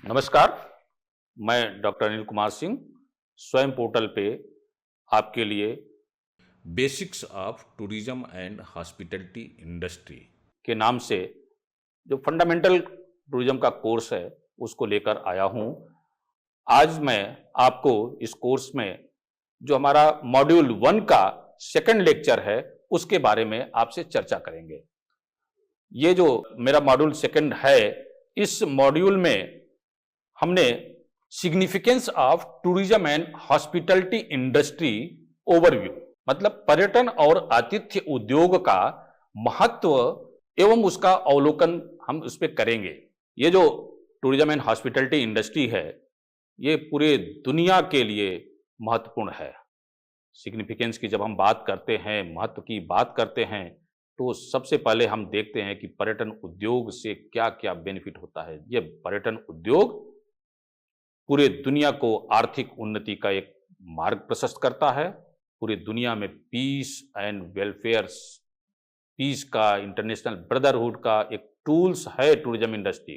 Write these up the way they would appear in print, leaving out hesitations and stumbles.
नमस्कार, मैं डॉक्टर अनिल कुमार सिंह स्वयं पोर्टल पे आपके लिए basics of tourism and hospitality industry के नाम से जो फंडामेंटल टूरिज्म का कोर्स है उसको लेकर आया हूँ। आज मैं आपको इस कोर्स में जो हमारा मॉड्यूल 1 का सेकंड लेक्चर है उसके बारे में आपसे चर्चा करेंगे। ये जो मेरा मॉड्यूल सेकंड है, इस मॉड्यूल में हमने significance of tourism and hospitality industry overview मतलब पर्यटन और आतिथ्य उद्योग का महत्व एवं उसका अवलोकन हम उस पर करेंगे। ये जो टूरिज्म एंड हॉस्पिटैलिटी इंडस्ट्री है, ये पूरे दुनिया के लिए महत्वपूर्ण है। सिग्निफिकेंस की जब हम बात करते हैं, महत्व की बात करते हैं, तो सबसे पहले हम देखते हैं कि पर्यटन उद्योग से क्या क्या बेनिफिट होता है। ये पर्यटन उद्योग पूरे दुनिया को आर्थिक उन्नति का एक मार्ग प्रशस्त करता है। पूरी दुनिया में पीस एंड वेलफेयर, पीस का, इंटरनेशनल ब्रदरहुड का एक टूल्स है टूरिज्म इंडस्ट्री।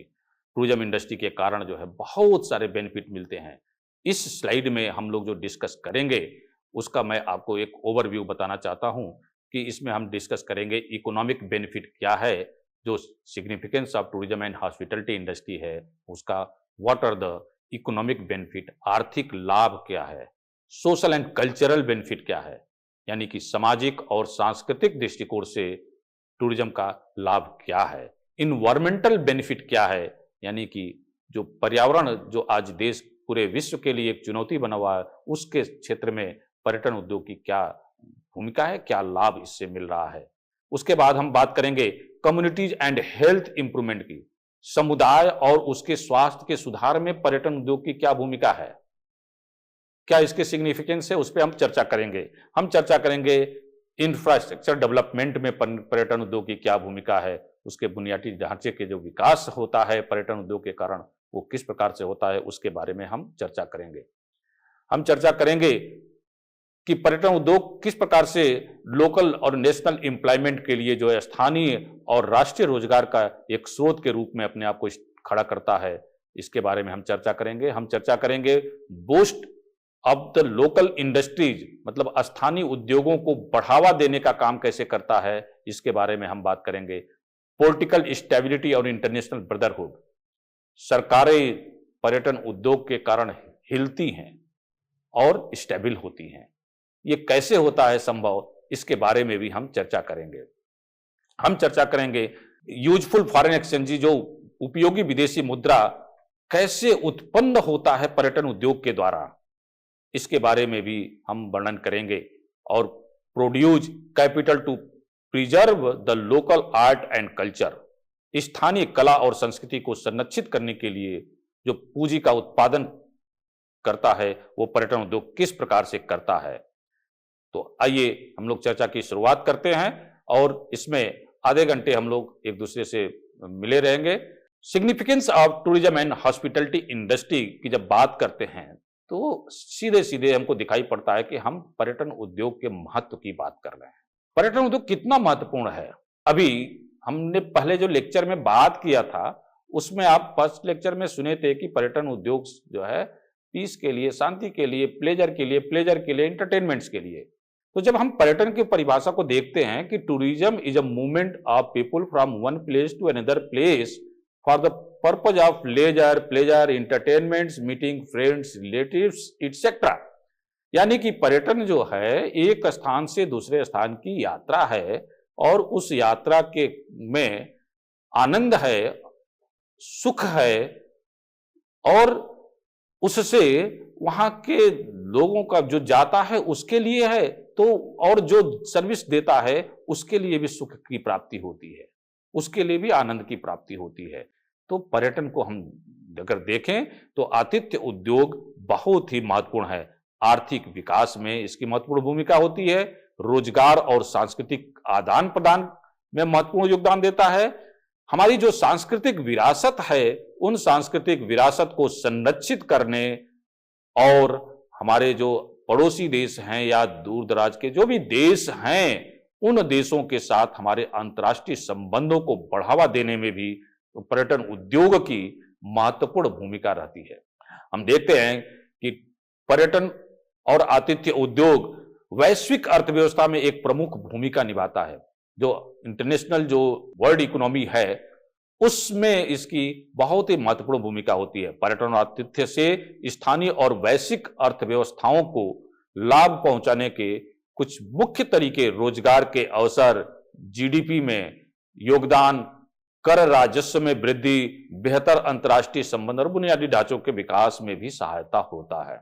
टूरिज्म इंडस्ट्री के कारण जो है बहुत सारे बेनिफिट मिलते हैं। इस स्लाइड में हम लोग जो डिस्कस करेंगे उसका मैं आपको एक ओवरव्यू बताना चाहता हूं कि इसमें हम डिस्कस करेंगे इकोनॉमिक बेनिफिट क्या है, जो significance of tourism and hospitality industry है उसका, what are the economic benefit, आर्थिक लाभ क्या है, सोशल एंड कल्चरल बेनिफिट क्या है, यानी कि सामाजिक और सांस्कृतिक दृष्टिकोण से टूरिज्म का लाभ क्या है, इन्वायरमेंटल बेनिफिट क्या है, यानी कि जो पर्यावरण जो आज देश पूरे विश्व के लिए एक चुनौती बना हुआ है, उसके क्षेत्र में पर्यटन उद्योग की क्या भूमिका है, क्या लाभ इससे मिल रहा है। उसके बाद हम बात करेंगे कम्युनिटीज एंड हेल्थ इंप्रूवमेंट की, समुदाय और उसके स्वास्थ्य के सुधार में पर्यटन उद्योग की क्या भूमिका है, क्या इसके सिग्निफिकेंस है, उस पर हम चर्चा करेंगे। हम चर्चा करेंगे इंफ्रास्ट्रक्चर डेवलपमेंट में पर्यटन उद्योग की क्या भूमिका है, उसके बुनियादी ढांचे के जो विकास होता है पर्यटन उद्योग के कारण वो किस प्रकार से होता है, उसके बारे में हम चर्चा करेंगे। हम चर्चा करेंगे कि पर्यटन उद्योग किस प्रकार से लोकल और नेशनल एम्प्लॉयमेंट के लिए जो है स्थानीय और राष्ट्रीय रोजगार का एक स्रोत के रूप में अपने आप को खड़ा करता है, इसके बारे में हम चर्चा करेंगे। हम चर्चा करेंगे boost of the local industries, मतलब स्थानीय उद्योगों को बढ़ावा देने का काम कैसे करता है, इसके बारे में हम बात करेंगे। पॉलिटिकल स्टेबिलिटी और इंटरनेशनल ब्रदरहुड, सरकारें पर्यटन उद्योग के कारण हिलती हैं और स्टेबल होती हैं, ये कैसे होता है संभव, इसके बारे में भी हम चर्चा करेंगे। हम चर्चा करेंगे यूजफुल फॉरेन एक्सचेंज, जो उपयोगी विदेशी मुद्रा कैसे उत्पन्न होता है पर्यटन उद्योग के द्वारा, इसके बारे में भी हम वर्णन करेंगे। और produce capital to preserve the local art and culture, स्थानीय कला और संस्कृति को संरक्षित करने के लिए जो पूंजी का उत्पादन करता है वो पर्यटन उद्योग किस प्रकार से करता है। तो आइए हम लोग चर्चा की शुरुआत करते हैं और इसमें आधे घंटे हम लोग एक दूसरे से मिले रहेंगे। Significance of tourism and hospitality industry की जब बात करते हैं तो सीधे सीधे हमको दिखाई पड़ता है कि हम पर्यटन उद्योग के महत्व की बात कर रहे हैं। पर्यटन उद्योग कितना महत्वपूर्ण है, अभी हमने पहले जो लेक्चर में बात किया था उसमें आप फर्स्ट लेक्चर में सुने थे कि पर्यटन उद्योग जो है पीस के लिए, शांति के लिए, प्लेजर के लिए, एंटरटेनमेंट्स के लिए। तो जब हम पर्यटन की परिभाषा को देखते हैं कि tourism is a movement of people from one place to another place for the purpose of leisure, pleasure, entertainments, meeting friends, relatives etcetera, यानी कि पर्यटन जो है एक स्थान से दूसरे स्थान की यात्रा है और उस यात्रा के में आनंद है, सुख है और उससे वहां के लोगों का जो जाता है उसके लिए है, तो और जो सर्विस देता है उसके लिए भी सुख की प्राप्ति होती है, उसके लिए भी आनंद की प्राप्ति होती है। तो पर्यटन को हम अगर देखें तो आतिथ्य उद्योग बहुत ही महत्वपूर्ण है। आर्थिक विकास में इसकी महत्वपूर्ण भूमिका होती है, रोजगार और सांस्कृतिक आदान प्रदान में महत्वपूर्ण योगदान देता है। हमारी जो सांस्कृतिक विरासत है उन सांस्कृतिक विरासत को संरक्षित करने और हमारे जो पड़ोसी देश हैं या दूर दराज के जो भी देश हैं उन देशों के साथ हमारे अंतर्राष्ट्रीय संबंधों को बढ़ावा देने में भी पर्यटन उद्योग की महत्वपूर्ण भूमिका रहती है। हम देखते हैं कि पर्यटन और आतिथ्य उद्योग वैश्विक अर्थव्यवस्था में एक प्रमुख भूमिका निभाता है। जो इंटरनेशनल जो वर्ल्ड इकोनॉमी है उसमें इसकी बहुत ही महत्वपूर्ण भूमिका होती है। पर्यटन और आतिथ्य से स्थानीय और वैश्विक अर्थव्यवस्थाओं को लाभ पहुंचाने के कुछ मुख्य तरीके रोजगार के अवसर, जीडीपी में योगदान, कर राजस्व में वृद्धि, बेहतर अंतर्राष्ट्रीय संबंध और बुनियादी ढांचों के विकास में भी सहायता होता है।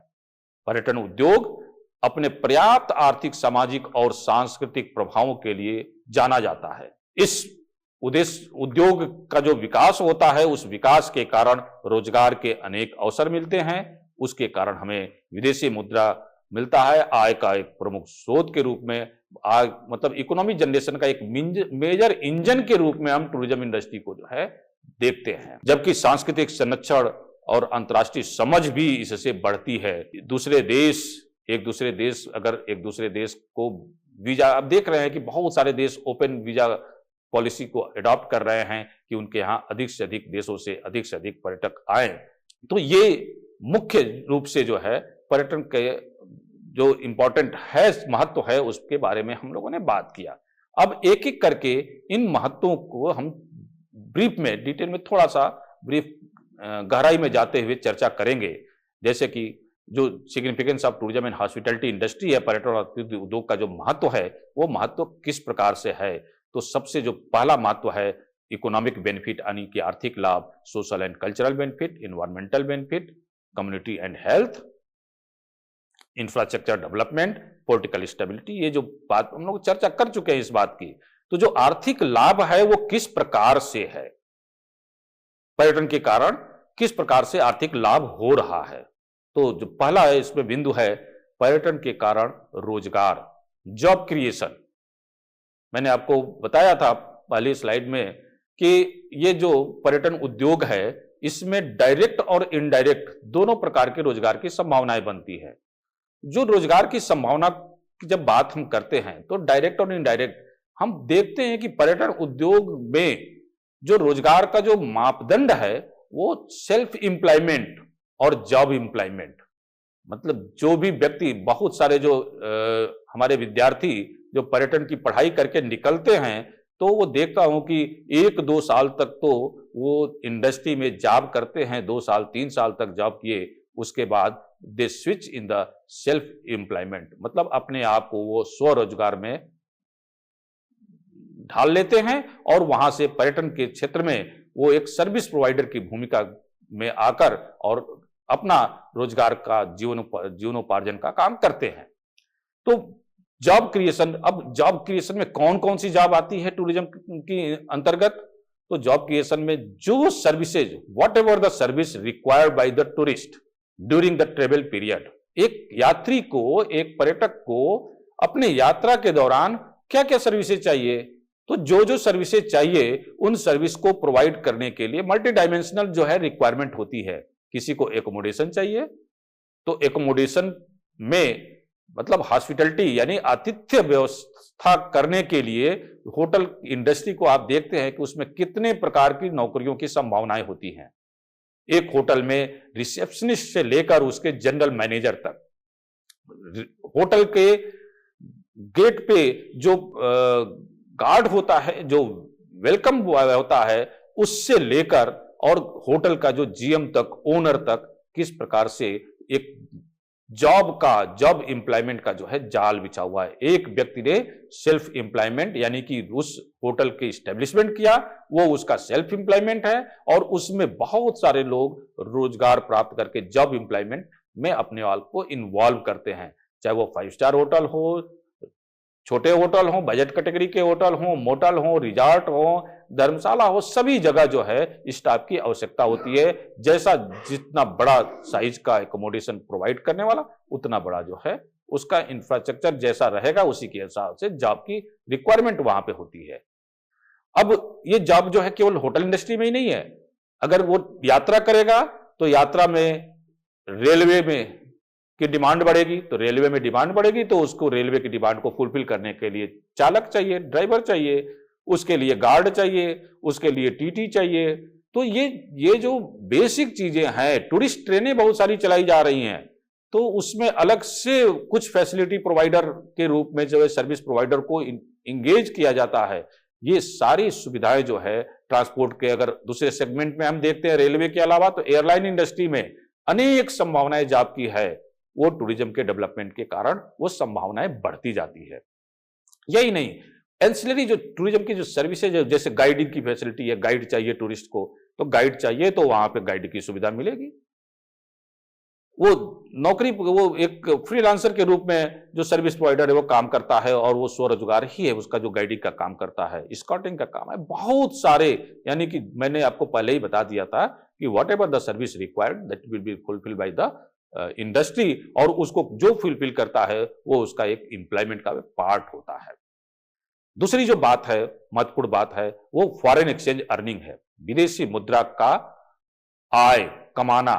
पर्यटन उद्योग अपने पर्याप्त आर्थिक, सामाजिक और सांस्कृतिक प्रभावों के लिए जाना जाता है। इस उद्देश्य उद्योग का जो विकास होता है, उस विकास के कारण रोजगार के अनेक अवसर मिलते हैं। उसके कारण हमें विदेशी मुद्रा मिलता है। आय का एक प्रमुख स्रोत के रूप में मतलब इकोनॉमिक जनरेशन का एक मेजर इंजन के रूप में हम टूरिज्म इंडस्ट्री को जो है देखते हैं। जबकि सांस्कृतिक संरक्षण और अंतर्राष्ट्रीय समझ भी इससे बढ़ती है। दूसरे देश अगर एक दूसरे देश को वीजा, अब देख रहे हैं कि बहुत सारे देश ओपन वीजा पॉलिसी को अडॉप्ट कर रहे हैं कि उनके यहाँ अधिक से अधिक देशों से अधिक पर्यटक आए। तो ये मुख्य रूप से जो है पर्यटन के जो इंपॉर्टेंट है, महत्व है, उसके बारे में हम लोगों ने बात किया। अब एक एक करके इन महत्वों को हम ब्रीफ में, डिटेल में, थोड़ा सा ब्रीफ गहराई में जाते हुए चर्चा करेंगे। जैसे कि जो significance of tourism and hospitality industry है, पर्यटन और आतिथ्य उद्योग का जो महत्व है, वो महत्व किस प्रकार से है। तो सबसे जो पहला महत्व है इकोनॉमिक बेनिफिट, यानी कि आर्थिक लाभ, social and cultural benefit, environmental benefit, community and health, infrastructure development, political stability. ये जो बात हम लोग चर्चा कर चुके हैं इस बात की। तो जो आर्थिक लाभ है वो किस प्रकार से है, पर्यटन के कारण किस प्रकार से आर्थिक लाभ हो रहा है। तो जो पहला है इसमें बिंदु है पर्यटन के कारण रोजगार, जॉब क्रिएशन। मैंने आपको बताया था पहली स्लाइड में कि ये जो पर्यटन उद्योग है इसमें डायरेक्ट और इनडायरेक्ट दोनों प्रकार के रोजगार की संभावनाएं बनती है। जो रोजगार की संभावना की जब बात हम करते हैं तो डायरेक्ट और इनडायरेक्ट हम देखते हैं कि पर्यटन उद्योग में जो रोजगार का जो मापदंड है वो सेल्फ एम्प्लॉयमेंट और जॉब एम्प्लॉयमेंट। मतलब जो भी व्यक्ति, बहुत सारे जो हमारे विद्यार्थी जो पर्यटन की पढ़ाई करके निकलते हैं तो वो देखता हूं कि 1-2 साल तक तो वो इंडस्ट्री में जॉब करते हैं, 2 साल 3 साल तक जॉब किए, उसके बाद they switch in the self employment, मतलब अपने आप को वो स्वरोजगार में ढाल लेते हैं और वहां से पर्यटन के क्षेत्र में वो एक सर्विस प्रोवाइडर की भूमिका में आकर और अपना रोजगार का जीवनोपार्जन का काम करते हैं। तो जॉब क्रिएशन, अब जॉब क्रिएशन में कौन कौन सी जॉब आती है टूरिज्म की अंतर्गत। तो जॉब क्रिएशन में जो services, what ever the service required by the tourist during the travel period, एक यात्री को, एक पर्यटक को अपने यात्रा के दौरान क्या क्या सर्विसेज चाहिए, तो जो जो सर्विसेज चाहिए उन सर्विस को प्रोवाइड करने के लिए मल्टी डायमेंशनल जो है रिक्वायरमेंट होती है। किसी को एकोमोडेशन चाहिए तो एकोमोडेशन में मतलब हॉस्पिटैलिटी यानी आतिथ्य व्यवस्था करने के लिए होटल इंडस्ट्री को आप देखते हैं कि उसमें कितने प्रकार की नौकरियों की संभावनाएं होती हैं। एक होटल में रिसेप्शनिस्ट से लेकर उसके जनरल मैनेजर तक, होटल के गेट पे जो गार्ड होता है, जो वेलकम बॉय होता है, उससे लेकर और होटल का जो जीएम तक, ओनर तक, किस प्रकार से एक जॉब एम्प्लॉयमेंट का जो है जाल बिछा हुआ है। एक व्यक्ति ने सेल्फ एम्प्लॉयमेंट यानी कि उस होटल के इस्टेब्लिशमेंट किया, वो उसका सेल्फ एम्प्लॉयमेंट है और उसमें बहुत सारे लोग रोजगार प्राप्त करके जॉब एम्प्लॉयमेंट में अपने आप को इन्वॉल्व करते हैं। चाहे वो 5 स्टार होटल हो, छोटे होटल हो, बजट कैटेगरी के होटल हो, मोटल हो, रिजॉर्ट हो, धर्मशाला हो, सभी जगह जो है स्टाफ की आवश्यकता होती है। जैसा जितना बड़ा साइज का एकोमोडेशन प्रोवाइड करने वाला उतना बड़ा जो है उसका इंफ्रास्ट्रक्चर जैसा रहेगा, उसी के हिसाब से जॉब की रिक्वायरमेंट वहां पे होती है। अब ये जॉब जो है केवल होटल इंडस्ट्री में ही नहीं है। अगर वो यात्रा करेगा तो यात्रा में रेलवे में की डिमांड बढ़ेगी, तो रेलवे में डिमांड बढ़ेगी तो उसको रेलवे की डिमांड को फुलफिल करने के लिए चालक चाहिए, ड्राइवर चाहिए, उसके लिए गार्ड चाहिए, उसके लिए टीटी चाहिए, तो ये जो बेसिक चीजें हैं, टूरिस्ट ट्रेनें बहुत सारी चलाई जा रही हैं, तो उसमें अलग से कुछ फैसिलिटी प्रोवाइडर के रूप में जो है सर्विस प्रोवाइडर को इंगेज किया जाता है। ये सारी सुविधाएं जो है ट्रांसपोर्ट के, अगर दूसरे सेगमेंट में हम देखते हैं रेलवे के अलावा, तो एयरलाइन इंडस्ट्री में अनेक संभावनाएं जॉब की है, वो टूरिज्म के डेवलपमेंट के कारण वो संभावनाएं बढ़ती जाती है। यही नहीं, एंसिलरी जो टूरिज्म की जो सर्विसेज है, जैसे गाइडिंग की फैसिलिटी है, गाइड चाहिए टूरिस्ट को, तो गाइड चाहिए तो वहां पे गाइड की सुविधा मिलेगी। वो नौकरी, वो एक फ्रीलांसर के रूप में जो सर्विस प्रोवाइडर है वो काम करता है, और वो स्वरोजगार ही है उसका, जो गाइडिंग का काम करता है, स्काउटिंग का काम है, बहुत सारे, यानी कि मैंने आपको पहले ही बता दिया था कि what ever the service required that will be fulfil by the industry, और उसको जो फुलफिल करता है वो उसका एक एम्प्लॉयमेंट का पार्ट होता है। दूसरी जो बात है, महत्वपूर्ण बात है, वो फॉरेन एक्सचेंज अर्निंग है, विदेशी मुद्रा का आय कमाना।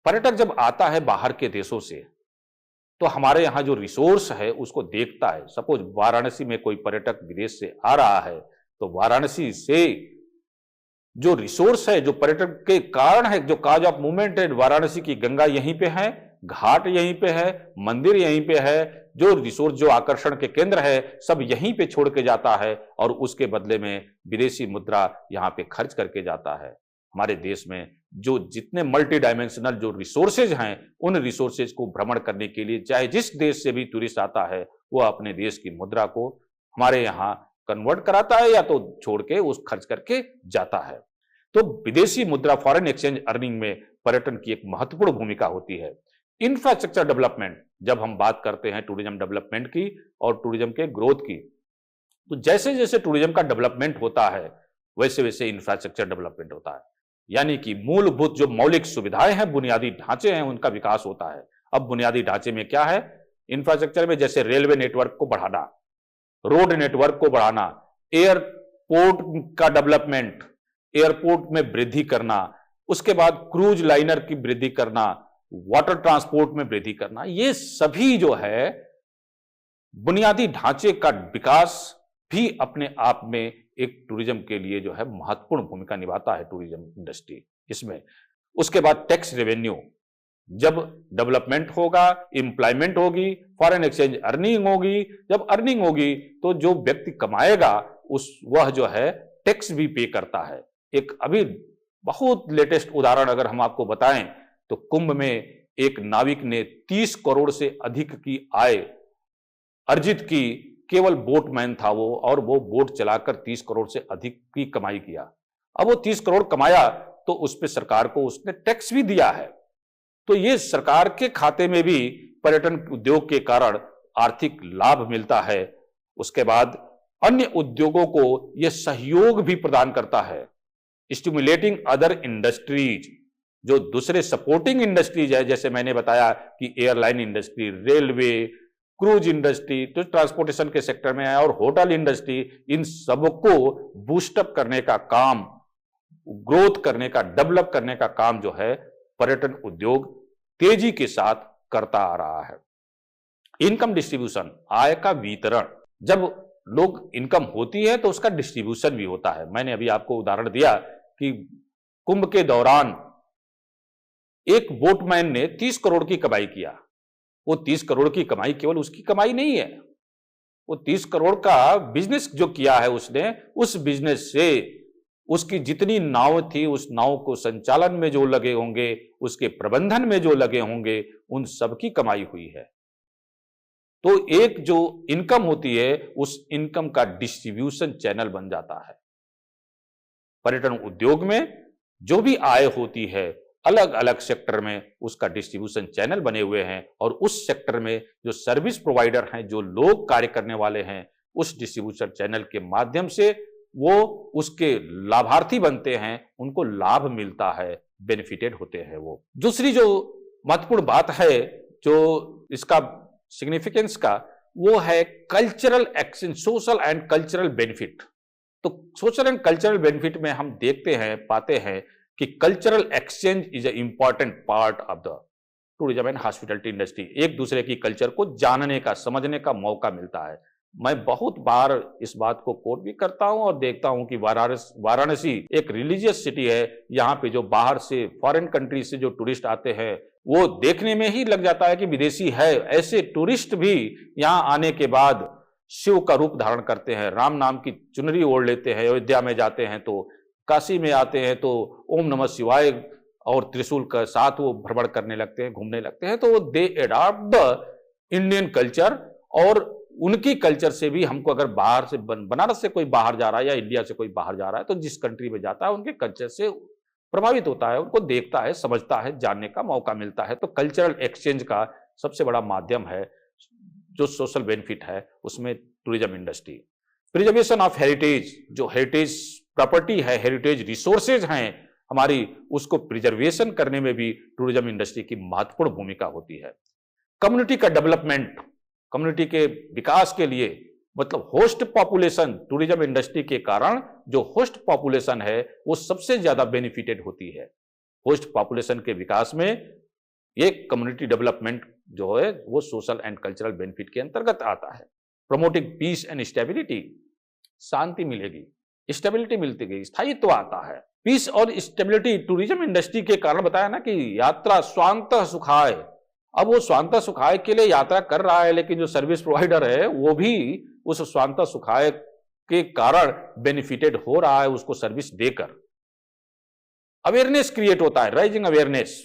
पर्यटक जब आता है बाहर के देशों से, तो हमारे यहां जो रिसोर्स है उसको देखता है। सपोज वाराणसी में कोई पर्यटक विदेश से आ रहा है, तो वाराणसी से जो रिसोर्स है, जो पर्यटक के कारण है, जो काज ऑफ मूवमेंट है, वाराणसी की गंगा यहीं पे है, घाट यहीं पे है, मंदिर यहीं पे है, जो रिसोर्स, जो आकर्षण के केंद्र है, सब यहीं पे छोड़ के जाता है, और उसके बदले में विदेशी मुद्रा यहां पे खर्च करके जाता है। हमारे देश में जो जितने मल्टी डायमेंशनल जो रिसोर्सेज हैं, उन रिसोर्सेज को भ्रमण करने के लिए चाहे जिस देश से भी टूरिस्ट आता है, वो अपने देश की मुद्रा को हमारे यहाँ कन्वर्ट कराता है, या तो छोड़ के उस खर्च करके जाता है। तो विदेशी मुद्रा, फॉरेन एक्सचेंज अर्निंग में पर्यटन की एक महत्वपूर्ण भूमिका होती है। इंफ्रास्ट्रक्चर डेवलपमेंट, जब हम बात करते हैं टूरिज्म डेवलपमेंट की और टूरिज्म के ग्रोथ की, तो जैसे जैसे टूरिज्म का डेवलपमेंट होता है, वैसे वैसे इंफ्रास्ट्रक्चर डेवलपमेंट होता है, यानी कि मूलभूत जो मौलिक सुविधाएं हैं, बुनियादी ढांचे हैं, उनका विकास होता है। अब बुनियादी ढांचे में क्या है? इंफ्रास्ट्रक्चर में जैसे रेलवे नेटवर्क को बढ़ाना, रोड नेटवर्क को बढ़ाना, एयरपोर्ट का डेवलपमेंट, एयरपोर्ट में वृद्धि करना, उसके बाद क्रूज लाइनर की वृद्धि करना, वाटर ट्रांसपोर्ट में वृद्धि करना, ये सभी जो है बुनियादी ढांचे का विकास भी अपने आप में एक टूरिज्म के लिए जो है महत्वपूर्ण भूमिका निभाता है टूरिज्म इंडस्ट्री इसमें। उसके बाद टैक्स रेवेन्यू, जब डेवलपमेंट होगा, एम्प्लॉयमेंट होगी, फॉरेन एक्सचेंज अर्निंग होगी, जब अर्निंग होगी तो जो व्यक्ति कमाएगा वह जो है टैक्स भी पे करता है। एक अभी बहुत लेटेस्ट उदाहरण अगर हम आपको बताएं, तो कुंभ में एक नाविक ने 30 करोड़ से अधिक की आय अर्जित की, केवल बोटमैन था वो, और वो बोट चलाकर 30 करोड़ से अधिक की कमाई किया। अब वो 30 करोड़ कमाया तो उस पर सरकार को उसने टैक्स भी दिया है। तो ये सरकार के खाते में भी पर्यटन उद्योग के कारण आर्थिक लाभ मिलता है। उसके बाद अन्य उद्योगों को यह सहयोग भी प्रदान करता है, स्टिमुलेटिंग अदर इंडस्ट्रीज, जो दूसरे सपोर्टिंग इंडस्ट्रीज है, जैसे मैंने बताया कि airline industry, railway, cruise industry तो ट्रांसपोर्टेशन के सेक्टर में है, और होटल इंडस्ट्री, इन सबको बूस्टअप करने का काम, ग्रोथ करने का, डेवलप करने का काम जो है पर्यटन उद्योग तेजी के साथ करता आ रहा है। इनकम डिस्ट्रीब्यूशन, आय का वितरण, जब लोग इनकम होती है तो उसका डिस्ट्रीब्यूशन भी होता है। मैंने अभी आपको उदाहरण दिया कि कुंभ के दौरान एक बोटमैन ने 30 करोड़ की कमाई किया। वो 30 करोड़ की कमाई केवल उसकी कमाई नहीं है, वो 30 करोड़ का बिजनेस जो किया है उसने, उस बिजनेस से उसकी जितनी नाव थी, उस नाव को संचालन में जो लगे होंगे, उसके प्रबंधन में जो लगे होंगे, उन सबकी कमाई हुई है। तो एक जो इनकम होती है, उस इनकम का डिस्ट्रीब्यूशन चैनल बन जाता है। पर्यटन उद्योग में जो भी आय होती है, अलग अलग सेक्टर में उसका डिस्ट्रीब्यूशन चैनल बने हुए हैं, और उस सेक्टर में जो सर्विस प्रोवाइडर हैं, जो लोग कार्य करने वाले हैं, उस डिस्ट्रीब्यूशन चैनल के माध्यम से वो उसके लाभार्थी बनते हैं, उनको लाभ मिलता है, बेनिफिटेड होते हैं वो। दूसरी जो महत्वपूर्ण बात है, जो इसका सिग्निफिकेंस का, वो है cultural exchange, social and cultural benefit. तो सोशल एंड कल्चरल बेनिफिट में हम देखते हैं, पाते हैं कि cultural exchange is a important part of the tourism and hospitality industry. एक दूसरे की कल्चर को जानने का, समझने का मौका मिलता है। मैं बहुत बार इस बात को कोट भी करता हूं और देखता हूं कि वाराणसी एक रिलीजियस सिटी है। यहाँ पे जो बाहर से फॉरेन कंट्री से जो टूरिस्ट आते हैं वो देखने में ही लग जाता है कि विदेशी है। ऐसे टूरिस्ट भी यहाँ आने के बाद शिव का रूप धारण करते हैं, राम नाम की चुनरी ओढ़ लेते हैं। अयोध्या में जाते हैं तो, काशी में आते हैं तो ओम नमः शिवाय और त्रिशूल के साथ वो भ्रमण करने लगते हैं, घूमने लगते हैं। तो दे अडॉप्ट द इंडियन कल्चर। और उनकी कल्चर से भी हमको अगर बाहर से बनारस से कोई बाहर जा रहा है या इंडिया से कोई बाहर जा रहा है तो जिस कंट्री में जाता है उनके कल्चर से प्रभावित होता है, उनको देखता है, समझता है, जानने का मौका मिलता है। तो कल्चरल एक्सचेंज का सबसे बड़ा माध्यम है जो सोशल बेनिफिट है उसमें tourism industry. Preservation of heritage, जो हेरिटेज प्रॉपर्टी है, हेरिटेज रिसोर्सेज हैं हमारी, उसको प्रिजर्वेशन करने में भी टूरिज्म इंडस्ट्री की महत्वपूर्ण भूमिका होती है। कम्युनिटी का डेवलपमेंट, कम्युनिटी के विकास के लिए, मतलब होस्ट पॉपुलेशन, टूरिज्म इंडस्ट्री के कारण जो होस्ट पॉपुलेशन है वो सबसे ज्यादा बेनिफिटेड होती है। होस्ट पॉपुलेशन के विकास में एक कम्युनिटी डेवलपमेंट जो है वो सोशल एंड कल्चरल बेनिफिट के अंतर्गत आता है। प्रमोटिंग पीस एंड स्टेबिलिटी, शांति मिलेगी, स्टेबिलिटी मिलती गई, स्थायित्व आता है। पीस और स्टेबिलिटी टूरिज्म इंडस्ट्री के कारण बताया ना कि यात्रा स्वांतः सुखाय। अब वो स्वांतः सुखाय के लिए यात्रा कर रहा है, लेकिन जो सर्विस प्रोवाइडर है वो भी उस स्वांतः सुखाय के कारण बेनिफिटेड हो रहा है उसको सर्विस देकर। अवेयरनेस क्रिएट होता है, राइजिंग अवेयरनेस,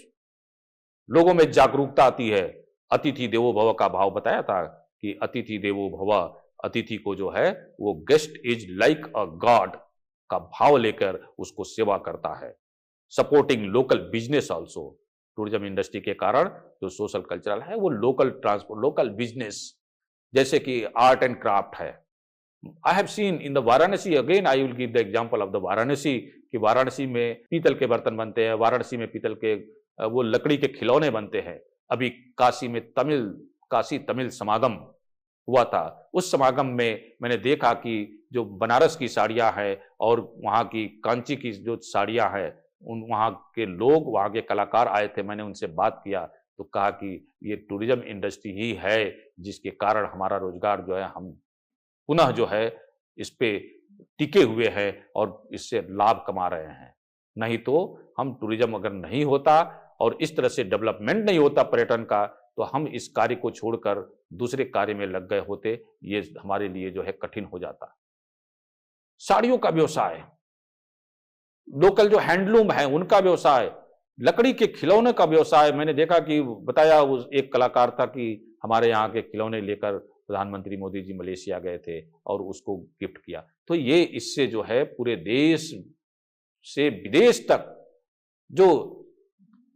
लोगों में जागरूकता आती है। अतिथि देवो भव का भाव बताया था कि अतिथि देवो भव, अतिथि को जो है वो guest is like a God का भाव लेकर उसको सेवा करता है। Supporting local business also, tourism industry के कारण जो सोशल कल्चरल है वो लोकल ट्रांसपोर्ट, लोकल बिजनेस, जैसे कि आर्ट एंड क्राफ्ट है। I have seen in the Varanasi, again I will give the example of the Varanasi, कि वाराणसी में पीतल के बर्तन बनते हैं, वाराणसी में पीतल के वो लकड़ी के खिलौने बनते हैं। अभी काशी में काशी तमिल समागम हुआ था, उस समागम में मैंने देखा कि जो बनारस की साड़ियां हैं और वहाँ की कांची की जो साड़ियां हैं, वहाँ के लोग, वहाँ के कलाकार आए थे, मैंने उनसे बात किया तो कहा कि ये टूरिज्म इंडस्ट्री ही है जिसके कारण हमारा रोजगार जो है हम पुनः जो है इस पे टिके हुए हैं और इससे लाभ कमा रहे हैं। नहीं तो हम टूरिज्म अगर नहीं होता और इस तरह से डेवलपमेंट नहीं होता पर्यटन का, तो हम इस कार्य को छोड़कर दूसरे कार्य में लग गए होते, ये हमारे लिए जो है कठिन हो जाता। साड़ियों का व्यवसाय, लोकल जो हैंडलूम है उनका व्यवसाय, लकड़ी के खिलौने का व्यवसाय। मैंने देखा कि बताया उस एक कलाकार था कि हमारे यहाँ के खिलौने लेकर प्रधानमंत्री मोदी जी मलेशिया गए थे और उसको गिफ्ट किया। तो ये इससे जो है पूरे देश से विदेश तक जो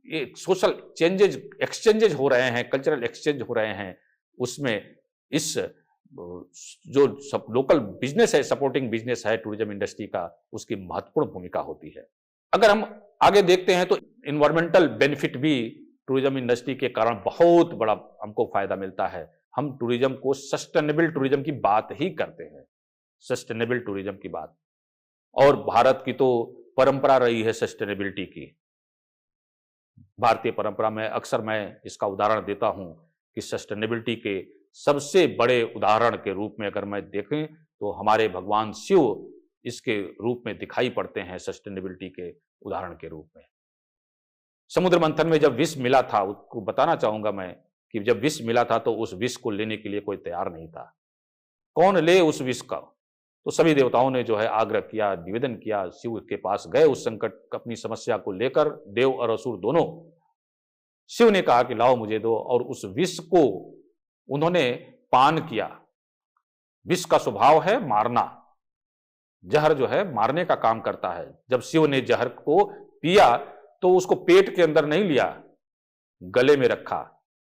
ये सोशल चेंजेज, एक्सचेंजेज हो रहे हैं, कल्चरल एक्सचेंज हो रहे हैं, उसमें इस जो सब लोकल बिजनेस है, सपोर्टिंग बिजनेस है टूरिज्म इंडस्ट्री का, उसकी महत्वपूर्ण भूमिका होती है। अगर हम आगे देखते हैं तो इन्वायरमेंटल बेनिफिट भी टूरिज्म इंडस्ट्री के कारण बहुत बड़ा हमको फायदा मिलता है। हम टूरिज्म को सस्टेनेबल टूरिज्म की बात ही करते हैं, सस्टेनेबल टूरिज्म की बात, और भारत की तो परंपरा रही है सस्टेनेबिलिटी की। भारतीय परंपरा में अक्सर मैं इसका उदाहरण देता हूं कि सस्टेनेबिलिटी के सबसे बड़े उदाहरण के रूप में अगर मैं देखें तो हमारे भगवान शिव इसके रूप में दिखाई पड़ते हैं, सस्टेनेबिलिटी के उदाहरण के रूप में। समुद्र मंथन में जब विष मिला था, उसको बताना चाहूंगा मैं कि जब विष मिला था तो उस विष को लेने के लिए कोई तैयार नहीं था। कौन ले उस विष का? तो सभी देवताओं ने जो है आग्रह किया, निवेदन किया, शिव के पास गए उस संकट, अपनी समस्या को लेकर, देव और असुर दोनों। शिव ने कहा कि लाओ मुझे दो, और उस विष को उन्होंने पान किया। विष का स्वभाव है मारना, जहर जो है मारने का काम करता है। जब शिव ने जहर को पिया तो उसको पेट के अंदर नहीं लिया, गले में रखा,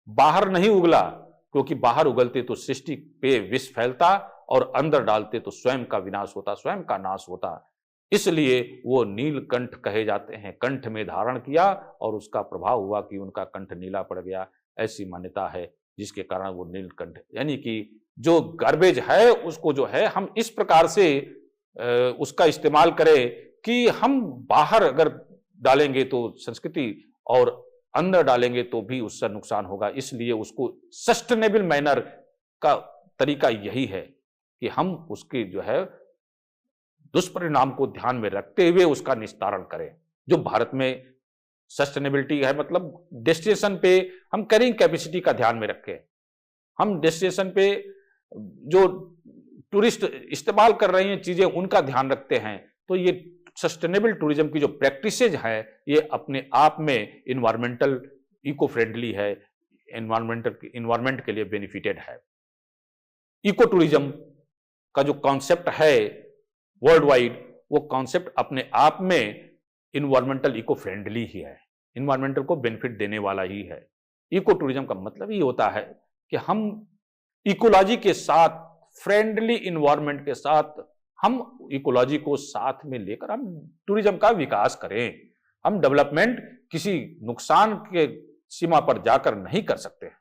बाहर नहीं उगला, क्योंकि बाहर उगलते तो सृष्टि पे विष फैलता और अंदर डालते तो स्वयं का विनाश होता, स्वयं का नाश होता। इसलिए वो नीलकंठ कहे जाते हैं। कंठ में धारण किया और उसका प्रभाव हुआ कि उनका कंठ नीला पड़ गया, ऐसी मान्यता है, जिसके कारण वो नीलकंठ, यानी कि जो गार्बेज है उसको जो है हम इस प्रकार से उसका इस्तेमाल करें कि हम बाहर अगर डालेंगे तो संस्कृति और अंदर डालेंगे तो भी उससे नुकसान होगा। इसलिए उसको सस्टेनेबल मैनर का तरीका यही है कि हम उसके जो है दुष्परिणाम को ध्यान में रखते हुए उसका निस्तारण करें। जो भारत में सस्टेनेबिलिटी है, मतलब डेस्टिनेशन पे हम कैरिंग कैपेसिटी का ध्यान में रखें। हम डेस्टिनेशन पे जो टूरिस्ट इस्तेमाल कर रहे हैं चीजें, उनका ध्यान रखते हैं। तो ये सस्टेनेबल टूरिज्म की जो प्रैक्टिसेज है, ये अपने आप में इन्वायरमेंटल इको फ्रेंडली है, इन्वायरमेंट के लिए बेनिफिटेड है। इको टूरिज्म का जो कॉन्सेप्ट है वर्ल्ड वाइड, वो कॉन्सेप्ट अपने आप में इन्वायरमेंटल इको फ्रेंडली ही है, इन्वायरमेंटल को बेनिफिट देने वाला ही है। इको टूरिज्म का मतलब ये होता है कि हम इकोलॉजी के साथ, फ्रेंडली इन्वायरमेंट के साथ, हम इकोलॉजी को साथ में लेकर हम टूरिज्म का विकास करें। हम डेवलपमेंट किसी नुकसान के सीमा पर जाकर नहीं कर सकते हैं।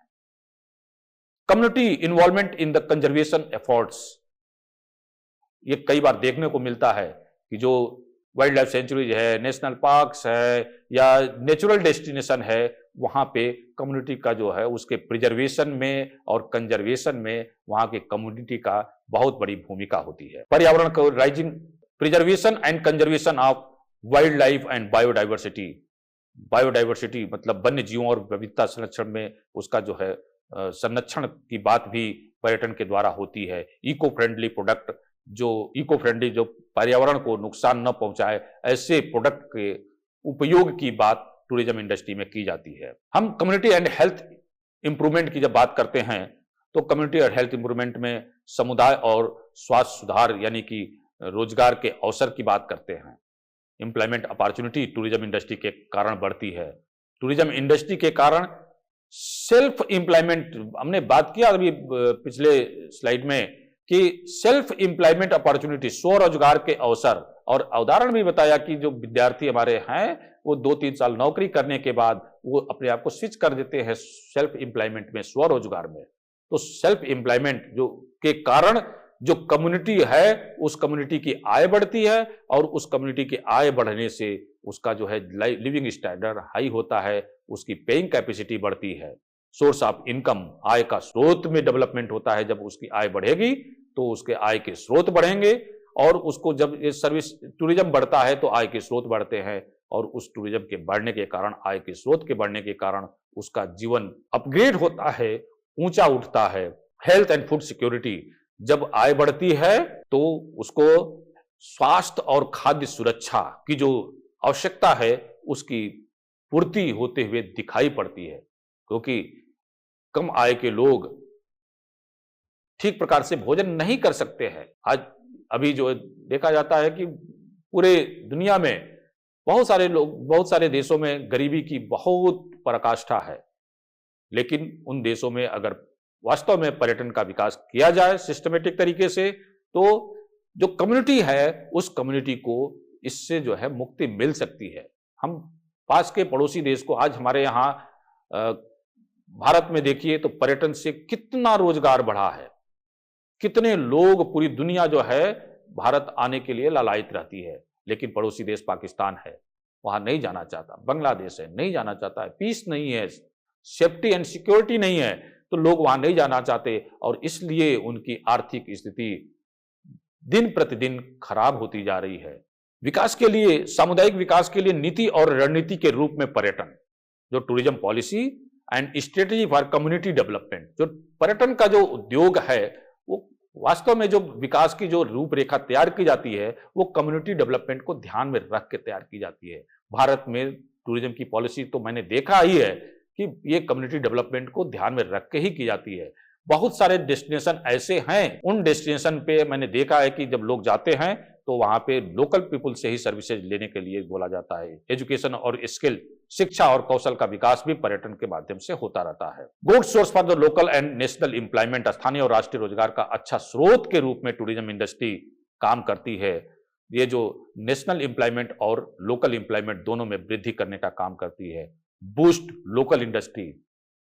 Community involvement in the conservation efforts, ये कई बार देखने को मिलता है कि जो वाइल्ड लाइफ सेंचुरीज है, नेशनल पार्क्स है या नेचुरल डेस्टिनेशन है, वहां पे कम्युनिटी का जो है उसके प्रिजर्वेशन में और कंजर्वेशन में वहां के कम्युनिटी का बहुत बड़ी भूमिका होती है। पर्यावरण को rising preservation and conservation of wild life and biodiversity, biodiversity मतलब वन्य जीवों और विविधता संरक्षण में उसका जो है संरक्षण की बात भी पर्यटन के द्वारा होती है। इको फ्रेंडली प्रोडक्ट, जो इको फ्रेंडली, जो पर्यावरण को नुकसान न पहुंचाए, ऐसे प्रोडक्ट के उपयोग की बात टूरिज्म इंडस्ट्री में की जाती है। हम कम्युनिटी एंड हेल्थ इंप्रूवमेंट की जब बात करते हैं तो कम्युनिटी और हेल्थ इंप्रूवमेंट में समुदाय और स्वास्थ्य सुधार यानी कि रोजगार के अवसर की बात करते हैं। एम्प्लॉयमेंट अपॉर्चुनिटी टूरिज्म इंडस्ट्री के कारण बढ़ती है। टूरिज्म इंडस्ट्री के कारण सेल्फ एम्प्लॉयमेंट, हमने बात किया अभी पिछले स्लाइड में कि सेल्फ एम्प्लॉयमेंट अपॉर्चुनिटी, स्वरोजगार के अवसर, और उदाहरण भी बताया कि जो विद्यार्थी हमारे हैं वो 2-3 साल नौकरी करने के बाद वो अपने आप को स्विच कर देते हैं सेल्फ एम्प्लॉयमेंट में, स्वरोजगार में। तो सेल्फ एम्प्लॉयमेंट जो के कारण जो कम्युनिटी है उस कम्युनिटी की आय बढ़ती है और उस कम्युनिटी की आय बढ़ने से उसका जो है लिविंग स्टैंडर्ड हाई होता है, उसकी पेइंग कैपेसिटी बढ़ती है। सोर्स ऑफ इनकम, आय का स्रोत में डेवलपमेंट होता है। जब उसकी आय बढ़ेगी तो उसके आय के स्रोत बढ़ेंगे और उसको जब ये सर्विस टूरिज्म बढ़ता है तो आय के स्रोत बढ़ते हैं और उस टूरिज्म के बढ़ने के कारण, आय के स्रोत के बढ़ने के कारण उसका जीवन अपग्रेड होता है, ऊंचा उठता है। हेल्थ एंड फूड सिक्योरिटी, जब आय बढ़ती है तो उसको स्वास्थ्य और खाद्य सुरक्षा की जो आवश्यकता है उसकी पूर्ति होते हुए दिखाई पड़ती है, क्योंकि कम आय के लोग ठीक प्रकार से भोजन नहीं कर सकते हैं। आज अभी जो देखा जाता है कि पूरे दुनिया में बहुत सारे लोग, बहुत सारे देशों में गरीबी की बहुत पराकाष्ठा है, लेकिन उन देशों में अगर वास्तव में पर्यटन का विकास किया जाए सिस्टमेटिक तरीके से, तो जो कम्युनिटी है उस कम्युनिटी को इससे जो है मुक्ति मिल सकती है। हम पास के पड़ोसी देश को, आज हमारे यहाँ भारत में देखिए तो पर्यटन से कितना रोजगार बढ़ा है, कितने लोग, पूरी दुनिया जो है भारत आने के लिए लालायित रहती है, लेकिन पड़ोसी देश पाकिस्तान है, वहां नहीं जाना चाहता। बांग्लादेश है, नहीं जाना चाहता है, पीस नहीं है, सेफ्टी एंड सिक्योरिटी नहीं है, तो लोग वहां नहीं जाना चाहते और इसलिए उनकी आर्थिक स्थिति दिन प्रतिदिन खराब होती जा रही है। विकास के लिए, सामुदायिक विकास के लिए नीति और रणनीति के रूप में पर्यटन, जो tourism policy and strategy for community development, जो पर्यटन का जो उद्योग है वो वास्तव में जो विकास की जो रूपरेखा तैयार की जाती है वो कम्युनिटी डेवलपमेंट को ध्यान में रख के तैयार की जाती है। भारत में टूरिज्म की पॉलिसी तो मैंने देखा ही है कि ये कम्युनिटी डेवलपमेंट को ध्यान में रख के ही की जाती है। बहुत सारे डेस्टिनेशन ऐसे हैं, उन डेस्टिनेशन पे मैंने देखा है कि जब लोग जाते हैं तो वहां पे लोकल पीपुल से ही सर्विसेज लेने के लिए बोला जाता है। एजुकेशन और स्किल, शिक्षा और कौशल का विकास भी पर्यटन के माध्यम से होता रहता है। Good source for the local and national employment, स्थानीय और राष्ट्रीय रोजगार का अच्छा स्रोत के रूप में टूरिज्म इंडस्ट्री काम करती है। ये जो नेशनल एम्प्लॉयमेंट और लोकल एम्प्लॉयमेंट दोनों में वृद्धि करने का काम करती है। Boost local industry,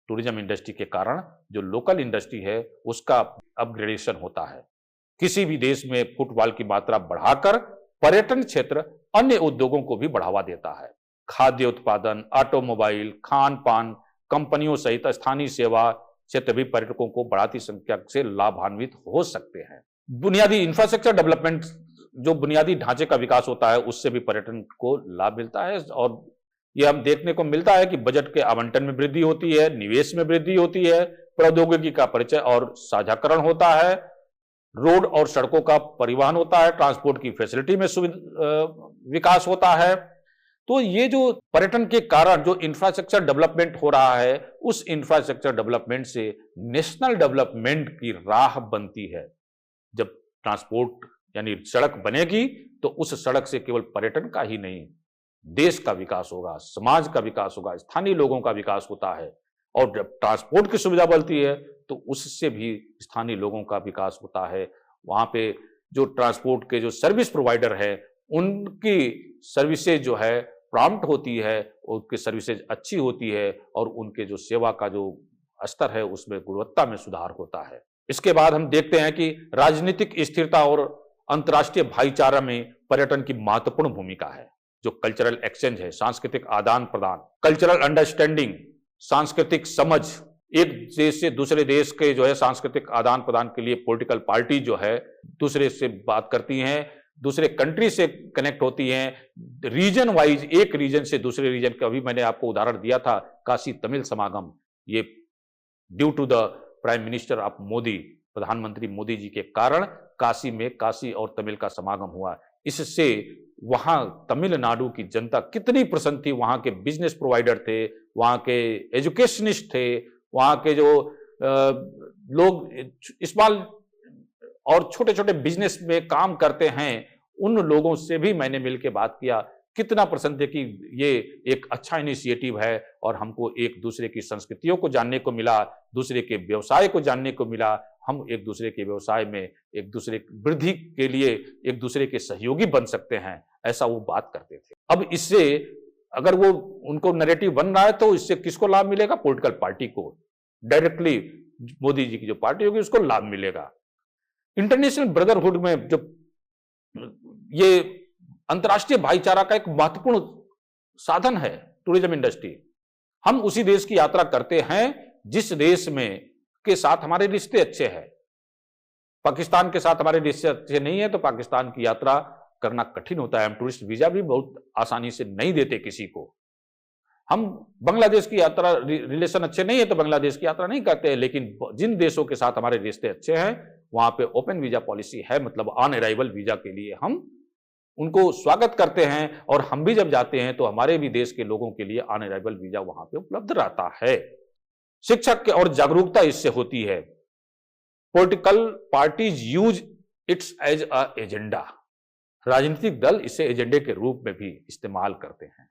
tourism industry के कारण जो लोकल इंडस्ट्री है उसका अपग्रेडेशन होता है। किसी भी देश में फुटफॉल की मात्रा बढ़ाकर पर्यटन क्षेत्र अन्य उद्योगों को भी बढ़ावा देता है। खाद्य उत्पादन, ऑटोमोबाइल, खान पान कंपनियों सहित स्थानीय सेवा क्षेत्र भी पर्यटकों को बढ़ती संख्या से लाभान्वित हो सकते हैं। बुनियादी इंफ्रास्ट्रक्चर डेवलपमेंट, जो बुनियादी ढांचे का विकास होता है, उससे भी पर्यटन को लाभ मिलता है। और यह हम देखने को मिलता है कि बजट के आवंटन में वृद्धि होती है, निवेश में वृद्धि होती है, प्रौद्योगिकी का परिचय और साझाकरण होता है, रोड और सड़कों का परिवहन होता है, ट्रांसपोर्ट की फैसिलिटी में विकास होता है। तो ये जो पर्यटन के कारण जो इंफ्रास्ट्रक्चर डेवलपमेंट हो रहा है, उस इंफ्रास्ट्रक्चर डेवलपमेंट से नेशनल डेवलपमेंट की राह बनती है। जब ट्रांसपोर्ट यानी सड़क बनेगी तो उस सड़क से केवल पर्यटन का ही नहीं, देश का विकास होगा, समाज का विकास होगा, स्थानीय लोगों का विकास होता है। और जब ट्रांसपोर्ट की सुविधा बढ़ती है तो उससे भी स्थानीय लोगों का विकास होता है। वहां पे जो ट्रांसपोर्ट के जो सर्विस प्रोवाइडर है, उनकी सर्विसेज जो है प्रॉम्प्ट होती है, उनकी सर्विसेज अच्छी होती है और उनके जो सेवा का जो स्तर है उसमें गुणवत्ता में सुधार होता है। इसके बाद हम देखते हैं कि राजनीतिक स्थिरता और अंतर्राष्ट्रीय भाईचारा में पर्यटन की महत्वपूर्ण भूमिका है। जो कल्चरल एक्सचेंज है, सांस्कृतिक आदान प्रदान, कल्चरल अंडरस्टैंडिंग, सांस्कृतिक समझ, एक देश से दूसरे देश के जो है सांस्कृतिक आदान प्रदान के लिए पॉलिटिकल पार्टी जो है दूसरे से बात करती हैं, दूसरे कंट्री से कनेक्ट होती हैं, रीजन वाइज एक रीजन से दूसरे रीजन का। अभी मैंने आपको उदाहरण दिया था काशी तमिल समागम, ये due to the prime minister of Modi, प्रधानमंत्री मोदी जी के कारण काशी में काशी और तमिल का समागम हुआ। इससे वहां तमिलनाडु की जनता कितनी प्रसन्न थी, वहां के बिजनेस प्रोवाइडर थे, वहां के एजुकेशनिस्ट थे, वहां के जो लोग स्मॉल और छोटे छोटे बिजनेस में काम करते हैं, उन लोगों से भी मैंने मिलकर बात किया। कितना प्रसन्न थे कि ये एक अच्छा इनिशिएटिव है और हमको एक दूसरे की संस्कृतियों को जानने को मिला, दूसरे के व्यवसाय को जानने को मिला। हम एक दूसरे के व्यवसाय में एक दूसरे की वृद्धि के लिए एक दूसरे के सहयोगी बन सकते हैं, ऐसा वो बात करते थे। अब इससे अगर वो उनको नैरेटिव बन रहा है तो इससे किसको लाभ मिलेगा? पॉलिटिकल पार्टी को, डायरेक्टली मोदी जी की जो पार्टी होगी उसको लाभ मिलेगा। इंटरनेशनल ब्रदरहुड में जो ये अंतर्राष्ट्रीय भाईचारा का एक महत्वपूर्ण साधन है टूरिज्म इंडस्ट्री। हम उसी देश की यात्रा करते हैं जिस देश में के साथ हमारे रिश्ते अच्छे हैं। पाकिस्तान के साथ हमारे रिश्ते अच्छे नहीं है तो पाकिस्तान की यात्रा करना कठिन होता है। हम टूरिस्ट वीजा भी बहुत आसानी से नहीं देते किसी को। हम बांग्लादेश की यात्रा, रिलेशन अच्छे नहीं है तो बांग्लादेश की यात्रा नहीं करते हैं, लेकिन जिन देशों के साथ हमारे रिश्ते अच्छे हैं वहां पे ओपन वीजा पॉलिसी है, मतलब ऑन अराइवल वीजा के लिए हम उनको स्वागत करते हैं। और हम भी जब जाते हैं तो हमारे भी देश के लोगों के लिए ऑन अराइवल वीजा वहां पे उपलब्ध रहता है। शिक्षा के और जागरूकता इससे होती है। Political parties use its as a agenda. राजनीतिक दल इसे एजेंडे के रूप में भी इस्तेमाल करते हैं।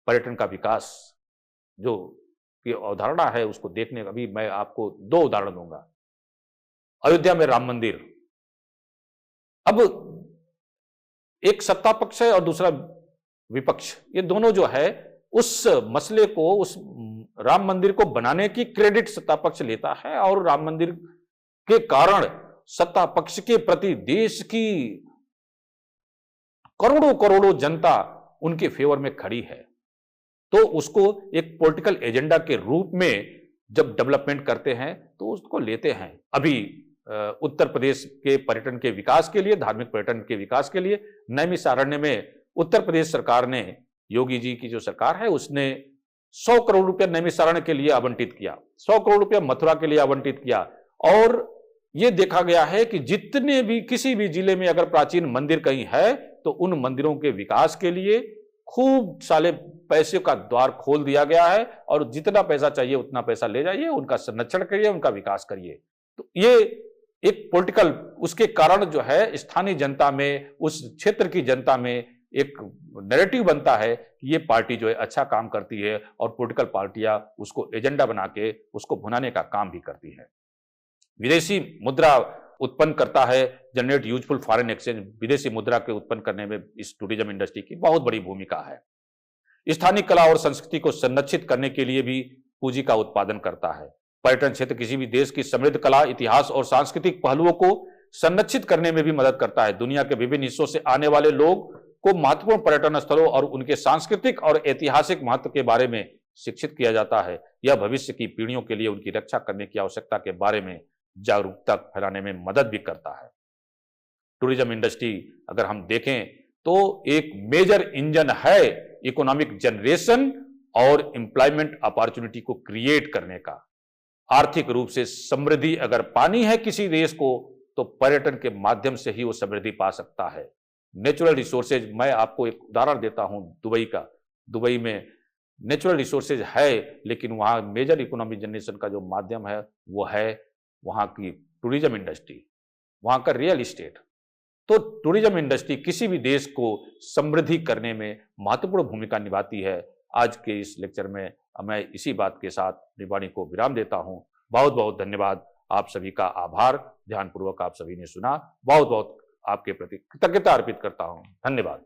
पर्यटन का विकास जो की अवधारणा है उसको देखने का भी मैं आपको दो उदाहरण दूंगा। अयोध्या में राम मंदिर, अब एक सत्ता पक्ष है और दूसरा विपक्ष, ये दोनों जो है उस मसले को, उस राम मंदिर को बनाने की क्रेडिट सत्ता पक्ष लेता है और राम मंदिर के कारण सत्ता पक्ष के प्रति देश की करोड़ों करोड़ों जनता उनके फेवर में खड़ी है। तो उसको एक पॉलिटिकल एजेंडा के रूप में जब डेवलपमेंट करते हैं तो उसको लेते हैं। अभी उत्तर प्रदेश के पर्यटन के विकास के लिए, धार्मिक पर्यटन के विकास के लिए नैमिषारण्य में उत्तर प्रदेश सरकार ने, योगी जी की जो सरकार है उसने 100 करोड़ रुपया नैमिषारण्य के लिए आवंटित किया, 100 करोड़ रुपया मथुरा के लिए आवंटित किया। और यह देखा गया है कि जितने भी किसी भी जिले में अगर प्राचीन मंदिर कहीं है तो उन मंदिरों के विकास के लिए खूब सारे पैसे का द्वार खोल दिया गया है और जितना पैसा चाहिए उतना पैसा ले जाइए, उनका संरक्षण करिए, उनका विकास करिए। तो ये एक पॉलिटिकल, उसके कारण जो है स्थानीय जनता में, उस क्षेत्र की जनता में एक नैरेटिव बनता है कि ये पार्टी जो है अच्छा काम करती है और पॉलिटिकल पार्टियां उसको एजेंडा बना के उसको भुनाने का काम भी करती है। विदेशी मुद्रा उत्पन्न करता है, जनरेट यूजफुल फॉरेन एक्सचेंज। विदेशी मुद्रा के उत्पन्न करने में इस टूरिज्म इंडस्ट्री की बहुत बड़ी भूमिका है। स्थानीय कला और संस्कृति को संरक्षित करने के लिए भी पूंजी का उत्पादन करता है। पर्यटन क्षेत्र किसी भी देश की समृद्ध कला, इतिहास और सांस्कृतिक पहलुओं को संरक्षित करने में भी मदद करता है। दुनिया के विभिन्न हिस्सों से आने वाले लोग को महत्वपूर्ण पर्यटन स्थलों और उनके सांस्कृतिक और ऐतिहासिक महत्व के बारे में शिक्षित किया जाता है। यह भविष्य की पीढ़ियों के लिए उनकी रक्षा करने की आवश्यकता के बारे में जागरूकता फैलाने में मदद भी करता है। टूरिज्म इंडस्ट्री अगर हम देखें तो एक मेजर इंजन है इकोनॉमिक जनरेशन और एम्प्लॉयमेंट अपॉर्चुनिटी को क्रिएट करने का। आर्थिक रूप से समृद्धि अगर पानी है किसी देश को तो पर्यटन के माध्यम से ही वो समृद्धि पा सकता है। नेचुरल रिसोर्सेज, मैं आपको एक उदाहरण देता हूं दुबई का। दुबई में नेचुरल रिसोर्सेज है, लेकिन वहां मेजर इकोनॉमिक जनरेशन का जो माध्यम है वो है वहां की टूरिज्म इंडस्ट्री, वहां का रियल एस्टेट। तो टूरिज्म इंडस्ट्री किसी भी देश को समृद्धि करने में महत्वपूर्ण भूमिका निभाती है। आज के इस लेक्चर में मैं इसी बात के साथ अपनी वाणी को विराम देता हूं। बहुत बहुत धन्यवाद, आप सभी का आभार। ध्यानपूर्वक आप सभी ने सुना, बहुत बहुत आपके प्रति कृतज्ञता अर्पित करता हूं। धन्यवाद।